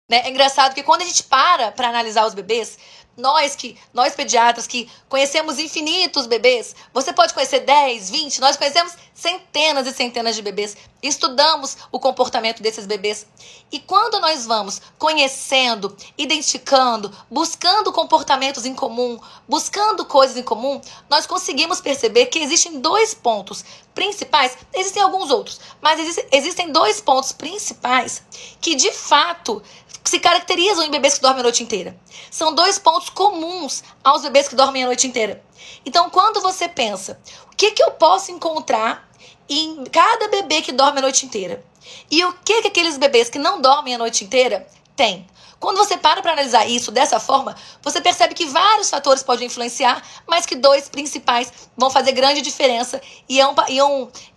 né? É engraçado que quando a gente para analisar os bebês, nós pediatras que conhecemos infinitos bebês, você pode conhecer 10, 20, nós conhecemos centenas e centenas de bebês, estudamos o comportamento desses bebês. E quando nós vamos conhecendo, identificando, buscando comportamentos em comum, buscando coisas em comum, nós conseguimos perceber que existem dois pontos principais, existem alguns outros, mas existem dois pontos principais que de fato se caracterizam em bebês que dormem a noite inteira. São dois pontos comuns aos bebês que dormem a noite inteira. Então, quando você pensa, o que eu posso encontrar em cada bebê que dorme a noite inteira? E o que aqueles bebês que não dormem a noite inteira têm? Quando você para analisar isso dessa forma, você percebe que vários fatores podem influenciar, mas que dois principais vão fazer grande diferença e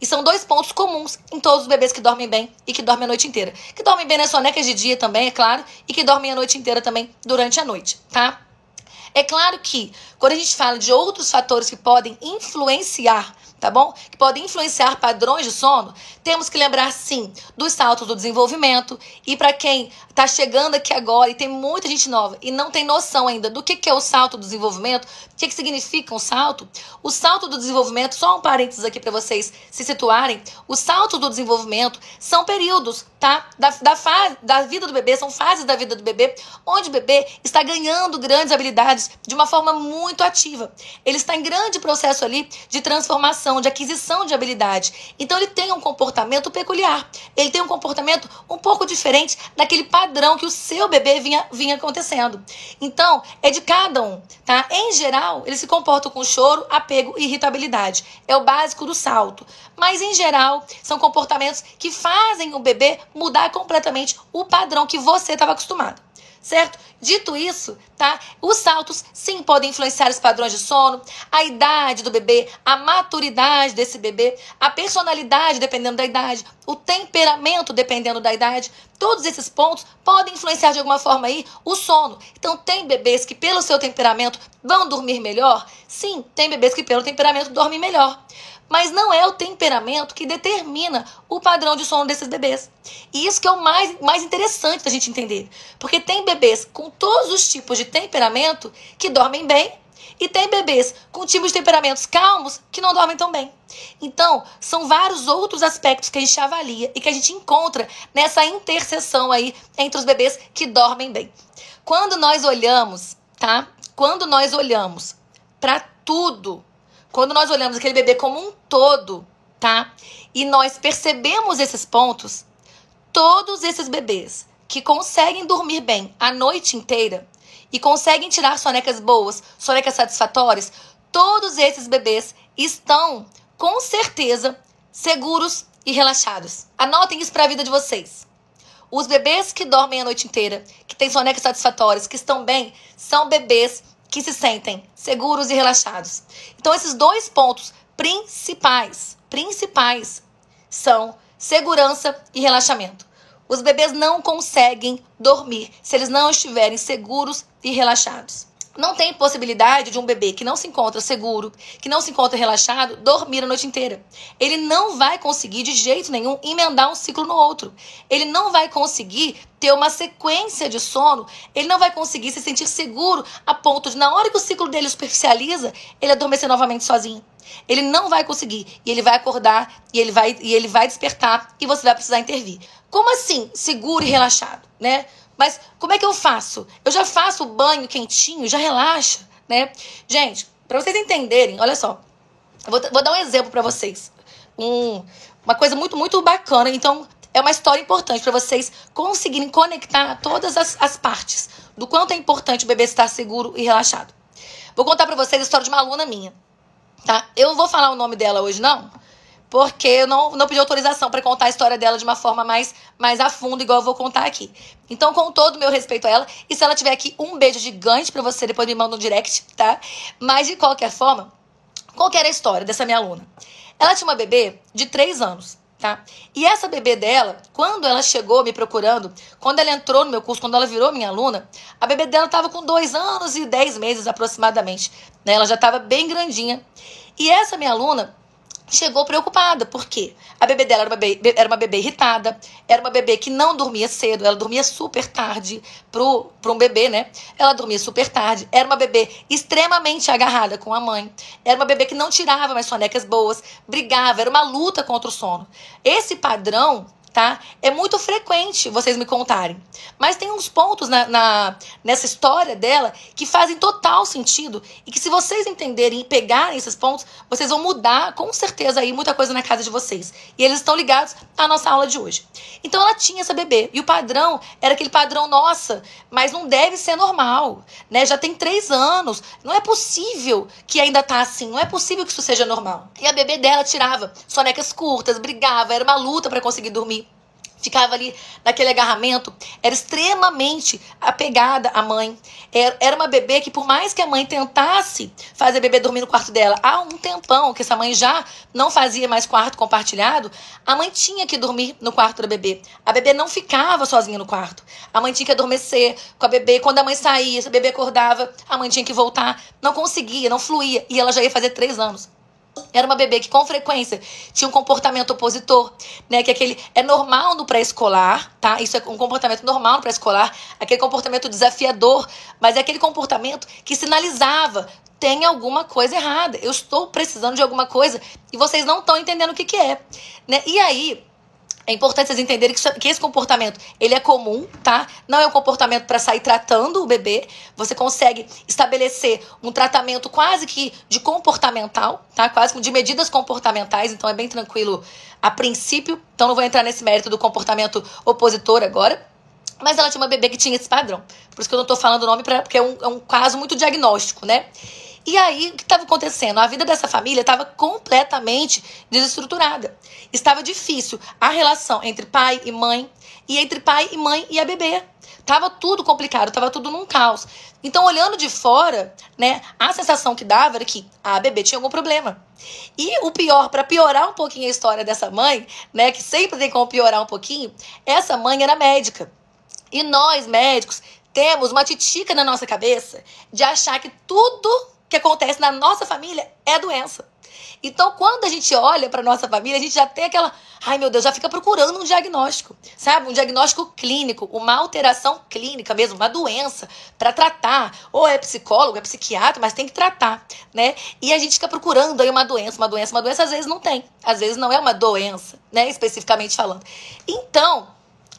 são dois pontos comuns em todos os bebês que dormem bem e que dormem a noite inteira. Que dormem bem nas sonecas de dia também, é claro, e que dormem a noite inteira também durante a noite, tá? É claro que quando a gente fala de outros fatores que podem influenciar, tá bom? Que podem influenciar padrões de sono, temos que lembrar, sim, dos saltos do desenvolvimento. E para quem tá chegando aqui agora e tem muita gente nova e não tem noção ainda do que é o salto do desenvolvimento, o que significa um salto, o salto do desenvolvimento, só um parênteses aqui para vocês se situarem, os saltos do desenvolvimento são períodos, tá? Da vida do bebê, são fases da vida do bebê, onde o bebê está ganhando grandes habilidades de uma forma muito ativa. Ele está em grande processo ali de transformação, de aquisição de habilidade. Então ele tem um comportamento peculiar. Ele tem um comportamento um pouco diferente daquele padrão que o seu bebê vinha acontecendo. Então, é de cada um, tá? Em geral, ele se comporta com choro, apego e irritabilidade. É o básico do salto. Mas, em geral, são comportamentos que fazem o bebê mudar completamente o padrão que você estava acostumado. Certo? Dito isso, tá? Os saltos, sim, podem influenciar os padrões de sono, a idade do bebê, a maturidade desse bebê, a personalidade dependendo da idade, o temperamento dependendo da idade. Todos esses pontos podem influenciar de alguma forma aí o sono. Então, tem bebês que pelo seu temperamento vão dormir melhor? Sim, tem bebês que pelo temperamento dormem melhor. Mas não é o temperamento que determina o padrão de sono desses bebês. E isso que é o mais interessante da gente entender. Porque tem bebês com todos os tipos de temperamento que dormem bem e tem bebês com tipos de temperamentos calmos que não dormem tão bem. Então, são vários outros aspectos que a gente avalia e que a gente encontra nessa interseção aí entre os bebês que dormem bem. Quando nós olhamos, tá? Quando nós olhamos para tudo, quando nós olhamos aquele bebê como um todo, tá? E nós percebemos esses pontos, todos esses bebês que conseguem dormir bem a noite inteira e conseguem tirar sonecas boas, sonecas satisfatórias, todos esses bebês estão, com certeza, seguros e relaxados. Anotem isso para a vida de vocês. Os bebês que dormem a noite inteira, que têm sonecas satisfatórias, que estão bem, são bebês que se sentem seguros e relaxados. Então, esses dois pontos principais são segurança e relaxamento. Os bebês não conseguem dormir se eles não estiverem seguros e relaxados. Não tem possibilidade de um bebê que não se encontra seguro, que não se encontra relaxado, dormir a noite inteira. Ele não vai conseguir de jeito nenhum emendar um ciclo no outro. Ele não vai conseguir ter uma sequência de sono, ele não vai conseguir se sentir seguro a ponto de, na hora que o ciclo dele superficializa, ele adormecer novamente sozinho. Ele não vai conseguir, e ele vai acordar, e ele vai despertar, e você vai precisar intervir. Como assim, seguro e relaxado, né? Mas como é que eu faço? Eu já faço o banho quentinho, já relaxa, né? Gente, para vocês entenderem, olha só. Eu vou dar um exemplo para vocês. Uma coisa muito, muito bacana. Então, é uma história importante para vocês conseguirem conectar todas as partes do quanto é importante o bebê estar seguro e relaxado. Vou contar para vocês a história de uma aluna minha, tá? Eu não vou falar o nome dela hoje, não, porque eu não pedi autorização para contar a história dela de uma forma mais a fundo, igual eu vou contar aqui. Então, com todo o meu respeito a ela, e se ela tiver aqui, um beijo gigante para você, depois me manda um direct, tá? Mas, de qualquer forma, qual que era a história dessa minha aluna? Ela tinha uma bebê de 3 anos, tá? E essa bebê dela, quando ela chegou me procurando, quando ela entrou no meu curso, quando ela virou minha aluna, a bebê dela estava com 2 anos e 10 meses aproximadamente, né? Ela já estava bem grandinha. E essa minha aluna chegou preocupada. Por quê? A bebê dela era uma bebê irritada, era uma bebê que não dormia cedo, ela dormia super tarde para um bebê, né? Ela dormia super tarde, era uma bebê extremamente agarrada com a mãe, era uma bebê que não tirava mais sonecas boas, brigava, era uma luta contra o sono. Esse padrão, tá? É muito frequente vocês me contarem. Mas tem uns pontos nessa história dela que fazem total sentido e que, se vocês entenderem e pegarem esses pontos, vocês vão mudar com certeza aí muita coisa na casa de vocês. E eles estão ligados à nossa aula de hoje. Então ela tinha essa bebê e o padrão era aquele padrão, nossa, mas não deve ser normal, né? Já tem 3 anos, não é possível que ainda tá assim, não é possível que isso seja normal. E a bebê dela tirava sonecas curtas, brigava, era uma luta para conseguir dormir. Ficava ali naquele agarramento, era extremamente apegada à mãe. Era uma bebê que, por mais que a mãe tentasse fazer a bebê dormir no quarto dela, há um tempão que essa mãe já não fazia mais quarto compartilhado, a mãe tinha que dormir no quarto da bebê. A bebê não ficava sozinha no quarto. A mãe tinha que adormecer com a bebê. Quando a mãe saía, se a bebê acordava, a mãe tinha que voltar. Não conseguia, não fluía. E ela já ia fazer 3 anos. Era uma bebê que, com frequência, tinha um comportamento opositor, né? Que aquele é normal no pré-escolar, tá? Isso é um comportamento normal no pré-escolar, aquele comportamento desafiador, mas é aquele comportamento que sinalizava: tem alguma coisa errada, eu estou precisando de alguma coisa e vocês não estão entendendo o que é, né? E aí, é importante vocês entenderem que esse comportamento, ele é comum, tá? Não é um comportamento para sair tratando o bebê. Você consegue estabelecer um tratamento quase que de comportamental, tá? Quase que de medidas comportamentais, então é bem tranquilo a princípio. Então não vou entrar nesse mérito do comportamento opositor agora. Mas ela tinha uma bebê que tinha esse padrão. Por isso que eu não tô falando o nome, porque é um caso muito diagnóstico, né? E aí, o que estava acontecendo? A vida dessa família estava completamente desestruturada. Estava difícil a relação entre pai e mãe, e entre pai e mãe e a bebê. Tava tudo complicado, tava tudo num caos. Então, olhando de fora, né, a sensação que dava era que a bebê tinha algum problema. E o pior, para piorar um pouquinho a história dessa mãe, né, que sempre tem como piorar um pouquinho, essa mãe era médica. E nós, médicos, temos uma titica na nossa cabeça de achar que tudo que acontece na nossa família é doença. Então, quando a gente olha para nossa família, a gente já tem aquela... Ai, meu Deus, já fica procurando um diagnóstico, sabe? Um diagnóstico clínico, uma alteração clínica mesmo, uma doença para tratar. Ou é psicólogo, é psiquiatra, mas tem que tratar, né? E a gente fica procurando aí uma doença, às vezes não tem. Às vezes não é uma doença, né? Especificamente falando. Então,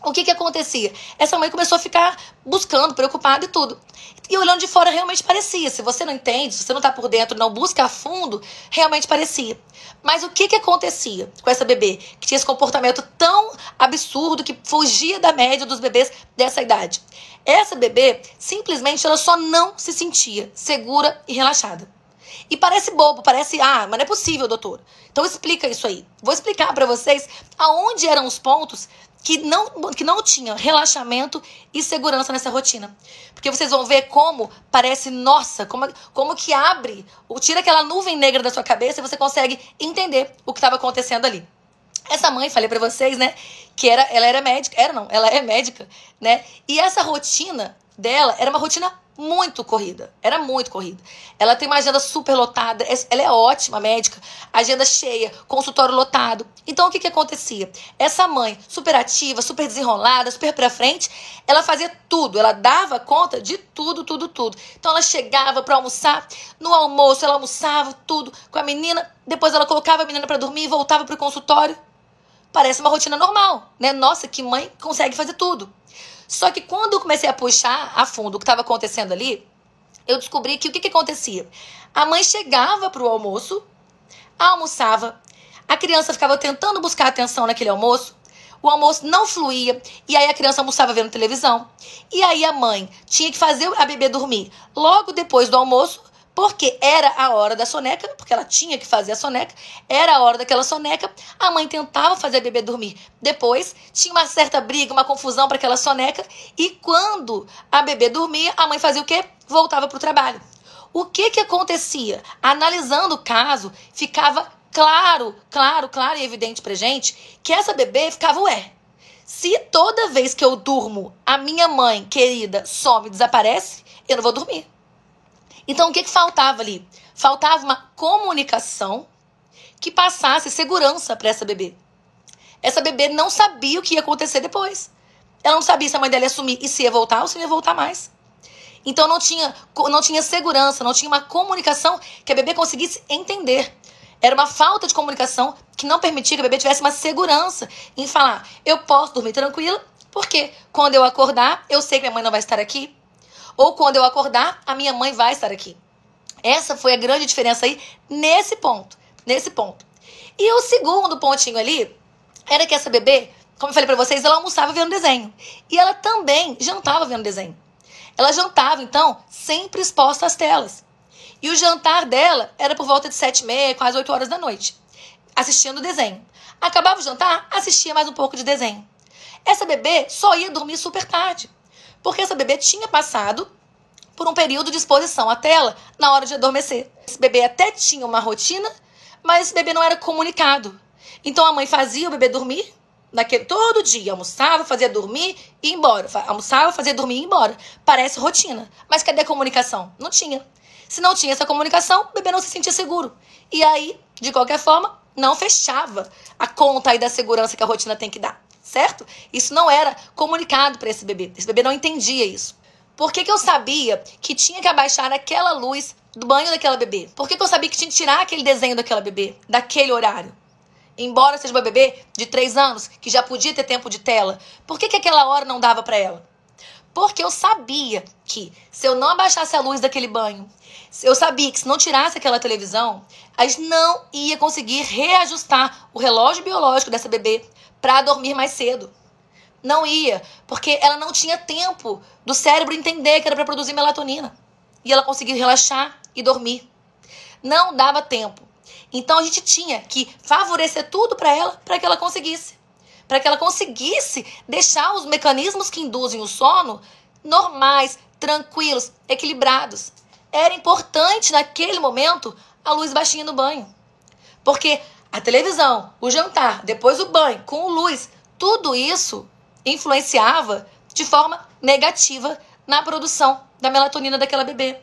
o que acontecia? Essa mãe começou a ficar buscando, preocupada e tudo. E olhando de fora, realmente parecia. Se você não entende, se você não está por dentro, não busca a fundo, realmente parecia. Mas o que acontecia com essa bebê? Que tinha esse comportamento tão absurdo, que fugia da média dos bebês dessa idade. Essa bebê, simplesmente, ela só não se sentia segura e relaxada. E parece bobo, parece, mas não é possível, doutor. Então explica isso aí. Vou explicar para vocês aonde eram os pontos que não tinha relaxamento e segurança nessa rotina. Porque vocês vão ver como parece, nossa, como que abre, tira aquela nuvem negra da sua cabeça e você consegue entender o que estava acontecendo ali. Essa mãe, falei pra vocês, né, que ela é médica, né, e essa rotina dela era uma rotina muito corrida, era muito corrida. Ela tem uma agenda super lotada, ela é ótima médica, agenda cheia, consultório lotado. Então, o que acontecia? Essa mãe, super ativa, super desenrolada, super pra frente, ela fazia tudo, ela dava conta de tudo. Então, ela chegava pra almoçar, no almoço ela almoçava tudo com a menina, depois ela colocava a menina pra dormir e voltava pro consultório. Parece uma rotina normal, né? Nossa, que mãe consegue fazer tudo. Só que quando eu comecei a puxar a fundo o que estava acontecendo ali, eu descobri que o que acontecia? A mãe chegava para o almoço, almoçava, a criança ficava tentando buscar atenção naquele almoço, o almoço não fluía, e aí a criança almoçava vendo televisão. E aí a mãe tinha que fazer a bebê dormir logo depois do almoço, porque era a hora da soneca, porque ela tinha que fazer a soneca, era a hora daquela soneca, a mãe tentava fazer a bebê dormir. Depois, tinha uma certa briga, uma confusão para aquela soneca, e quando a bebê dormia, a mãe fazia o quê? Voltava para o trabalho. O que acontecia? Analisando o caso, ficava claro e evidente pra gente, que essa bebê ficava, se toda vez que eu durmo, a minha mãe querida some, desaparece, eu não vou dormir. Então, o que faltava ali? Faltava uma comunicação que passasse segurança para essa bebê. Essa bebê não sabia o que ia acontecer depois. Ela não sabia se a mãe dela ia sumir e se ia voltar ou se não ia voltar mais. Então não tinha segurança, não tinha uma comunicação que a bebê conseguisse entender. Era uma falta de comunicação que não permitia que a bebê tivesse uma segurança em falar: eu posso dormir tranquila, porque quando eu acordar, eu sei que minha mãe não vai estar aqui. Ou quando eu acordar, a minha mãe vai estar aqui. Essa foi a grande diferença aí nesse ponto. E o segundo pontinho ali era que essa bebê, como eu falei pra vocês, ela almoçava vendo desenho. E ela também jantava vendo desenho. Ela jantava, então, sempre exposta às telas. E o jantar dela era por volta de 7h30, quase 8 horas da noite, assistindo desenho. Acabava o jantar, assistia mais um pouco de desenho. Essa bebê só ia dormir super tarde, porque essa bebê tinha passado por um período de exposição à tela na hora de adormecer. Esse bebê até tinha uma rotina, mas esse bebê não era comunicado. Então a mãe fazia o bebê dormir todo dia, almoçava, fazia dormir e ia embora. Almoçava, fazia dormir e ia embora. Parece rotina. Mas cadê a comunicação? Não tinha. Se não tinha essa comunicação, o bebê não se sentia seguro. E aí, de qualquer forma, não fechava a conta aí da segurança que a rotina tem que dar, certo? Isso não era comunicado para esse bebê. Esse bebê não entendia isso. Por que eu sabia que tinha que abaixar aquela luz do banho daquela bebê? Por que eu sabia que tinha que tirar aquele desenho daquela bebê, daquele horário? Embora seja uma bebê de 3 anos, que já podia ter tempo de tela, por que aquela hora não dava para ela? Porque eu sabia que se eu não abaixasse a luz daquele banho, eu sabia que se não tirasse aquela televisão, a gente não ia conseguir reajustar o relógio biológico dessa bebê para dormir mais cedo. Não ia, porque ela não tinha tempo do cérebro entender que era para produzir melatonina. E ela conseguia relaxar e dormir. Não dava tempo. Então a gente tinha que favorecer tudo para ela, para que ela conseguisse. Para que ela conseguisse deixar os mecanismos que induzem o sono normais, tranquilos, equilibrados. Era importante naquele momento a luz baixinha no banho. Porque a televisão, o jantar, depois o banho, com luz, tudo isso influenciava de forma negativa na produção da melatonina daquela bebê.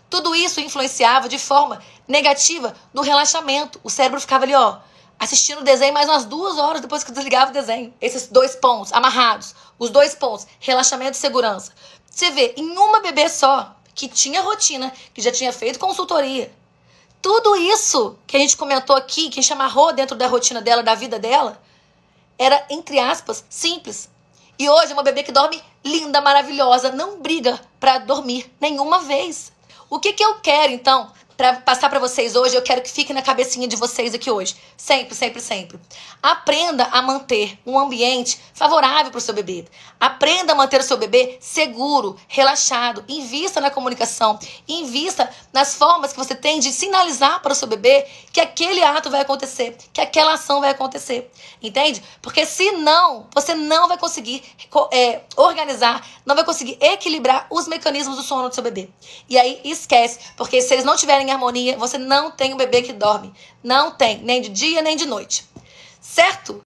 Tudo isso influenciava de forma negativa no relaxamento. O cérebro ficava ali, assistindo o desenho mais umas 2 horas depois que desligava o desenho. Esses 2 pontos amarrados, os 2 pontos, relaxamento e segurança. Você vê, em uma bebê só, que tinha rotina, que já tinha feito consultoria, tudo isso que a gente comentou aqui, que a gente amarrou dentro da rotina dela, da vida dela, era, entre aspas, simples. E hoje é uma bebê que dorme linda, maravilhosa, não briga para dormir nenhuma vez. O que eu quero, então, para passar para vocês hoje, eu quero que fique na cabecinha de vocês aqui hoje. Sempre, sempre, sempre. Aprenda a manter um ambiente favorável para o seu bebê. Aprenda a manter o seu bebê seguro, relaxado. Invista na comunicação. Invista nas formas que você tem de sinalizar para o seu bebê que aquele ato vai acontecer, que aquela ação vai acontecer. Entende? Porque senão, você não vai conseguir organizar, não vai conseguir equilibrar os mecanismos do sono do seu bebê. E aí, esquece. Porque se eles não tiverem em harmonia, você não tem um bebê que dorme. Não tem, nem de dia, nem de noite. Certo?